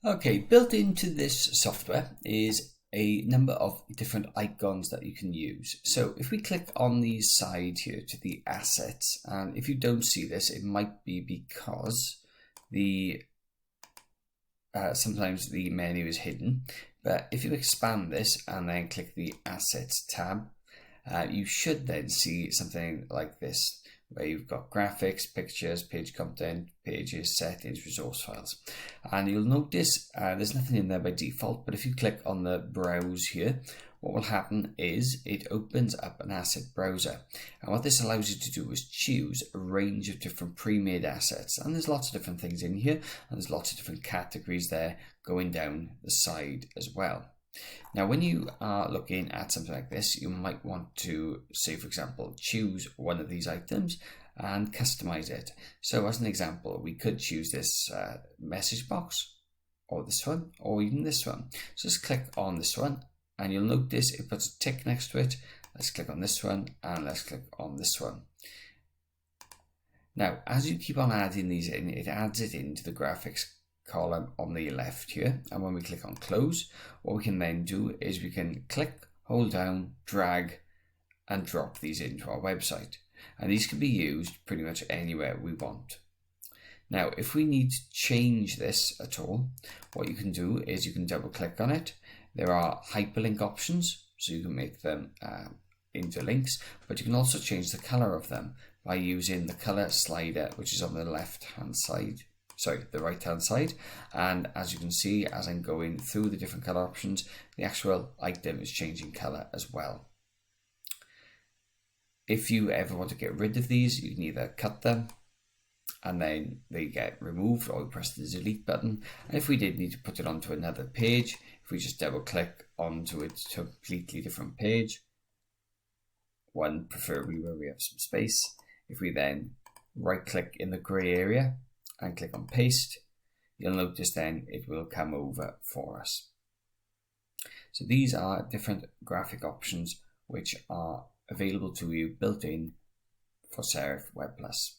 Okay, built into this software is a number of different icons that you can use. So if we click on the side here to the assets, and if you don't see this, it might be because the sometimes the menu is hidden. But if you expand this and then click the assets tab, you should then see something like this, where you've got graphics, pictures, page content, pages, settings, resource files. And you'll notice there's nothing in there by default, but if you click on the browse here, what will happen is it opens up an asset browser. And what this allows you to do is choose a range of different pre-made assets. And there's lots of different things in here, and there's lots of different categories there going down the side as well. Now, when you are looking at something like this, you might want to, say, for example, choose one of these items and customize it. So as an example, we could choose this message box, or this one, or even this one. So just click on this one, and you'll notice it puts a tick next to it. Let's click on this one, and let's click on this one. Now, as you keep on adding these in, it adds it into the graphics column on the left here. And when we click on close, what we can then do is we can click, hold down, drag, and drop these into our website. And these can be used pretty much anywhere we want. Now, if we need to change this at all, what you can do is you can double click on it. There are hyperlink options, so you can make them into links, but you can also change the color of them by using the color slider, which is on the left-hand side. Sorry, the right-hand side. And as you can see, as I'm going through the different color options, the actual item is changing color as well. If you ever want to get rid of these, you can either cut them and then they get removed, or we press the delete button. And if we did need to put it onto another page, if we just double click onto it to a completely different page, one preferably where we have some space, if we then right click in the gray area and click on paste, you'll notice then it will come over for us. So these are different graphic options which are available to you built in for Serif Web Plus.